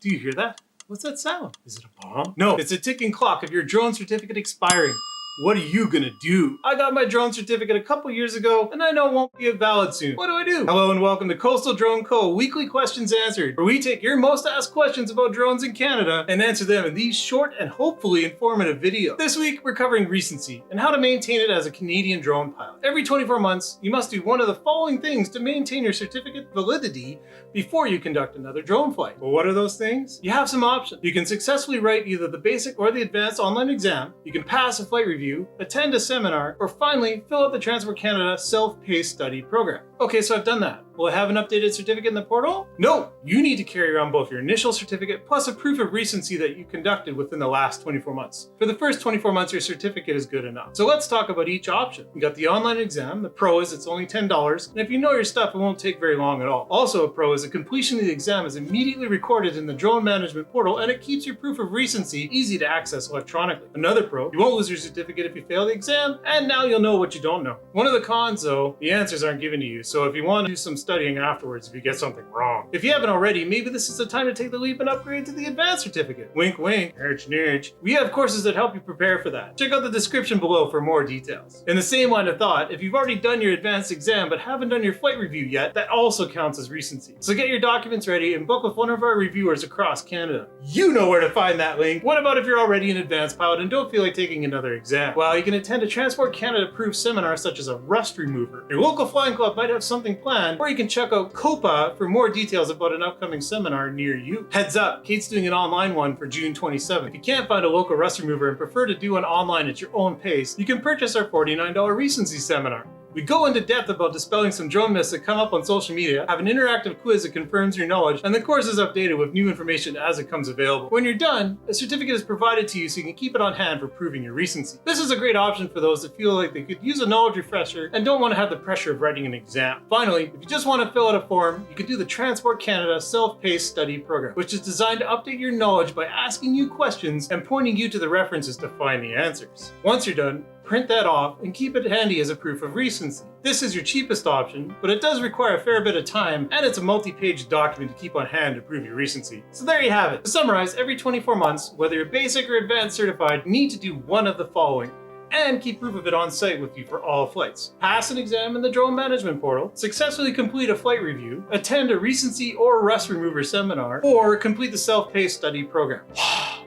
Do you hear that? What's that sound? Is it a bomb? No, it's a ticking clock of your drone certificate expiring. What are you gonna do? I got my drone certificate a couple years ago, and I know it won't be valid soon. What do I do? Hello and welcome to Coastal Drone Co. Weekly Questions Answered, where we take your most asked questions about drones in Canada and answer them in these short and hopefully informative videos. This week, we're covering recency and how to maintain it as a Canadian drone pilot. Every 24 months, you must do one of the following things to maintain your certificate validity before you conduct another drone flight. Well, what are those things? You have some options. You can successfully write either the basic or the advanced online exam, you can pass a flight review, attend a seminar, or finally, fill out the Transport Canada self-paced study program. Okay, so I've done that. Will I have an updated certificate in the portal? No! You need to carry around both your initial certificate plus a proof of recency that you conducted within the last 24 months. For the first 24 months, your certificate is good enough. So let's talk about each option. You got the online exam. The pro is it's only $10, and if you know your stuff, it won't take very long at all. Also a pro is the completion of the exam is immediately recorded in the drone management portal, and it keeps your proof of recency easy to access electronically. Another pro, you won't lose your certificate if you fail the exam, and now you'll know what you don't know. One of the cons though, the answers aren't given to you, so if you want to do some studying afterwards if you get something wrong. If you haven't already, maybe this is the time to take the leap and upgrade to the advanced certificate. Wink wink, nudge nudge. We have courses that help you prepare for that. Check out the description below for more details. In the same line of thought, if you've already done your advanced exam but haven't done your flight review yet, that also counts as recency. So get your documents ready and book with one of our reviewers across Canada. You know where to find that link. What about if you're already an advanced pilot and don't feel like taking another exam? Well, you can attend a Transport Canada approved seminar such as a rust remover. Your local flying club might have something planned, or you can check out COPA for more details about an upcoming seminar near you. Heads up, Kate's doing an online one for June 27th. If you can't find a local rust remover and prefer to do one online at your own pace, you can purchase our $49 recency seminar. We go into depth about dispelling some drone myths that come up on social media, have an interactive quiz that confirms your knowledge, and the course is updated with new information as it comes available. When you're done, a certificate is provided to you so you can keep it on hand for proving your recency. This is a great option for those that feel like they could use a knowledge refresher and don't want to have the pressure of writing an exam. Finally, if you just want to fill out a form, you can do the Transport Canada self-paced study program, which is designed to update your knowledge by asking you questions and pointing you to the references to find the answers. Once you're done, print that off and keep it handy as a proof of recency. This is your cheapest option, but it does require a fair bit of time, and it's a multi-page document to keep on hand to prove your recency. So there you have it. To summarize, every 24 months, whether you're basic or advanced certified, you need to do one of the following, and keep proof of it on site with you for all flights. Pass an exam in the drone management portal, successfully complete a flight review, attend a recency or rust remover seminar, or complete the self-paced study program.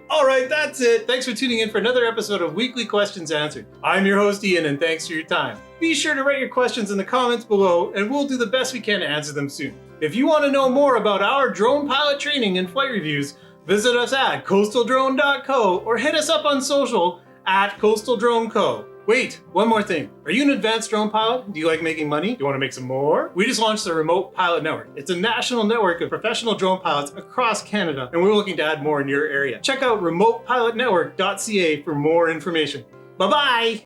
All right, that's it. Thanks for tuning in for another episode of Weekly Questions Answered. I'm your host, Ian, and thanks for your time. Be sure to write your questions in the comments below, and we'll do the best we can to answer them soon. If you want to know more about our drone pilot training and flight reviews, visit us at coastaldrone.co or hit us up on social at coastaldroneco. Wait, one more thing. Are you an advanced drone pilot? Do you like making money? Do you want to make some more? We just launched the Remote Pilot Network. It's a national network of professional drone pilots across Canada, and we're looking to add more in your area. Check out remotepilotnetwork.ca for more information. Bye-bye!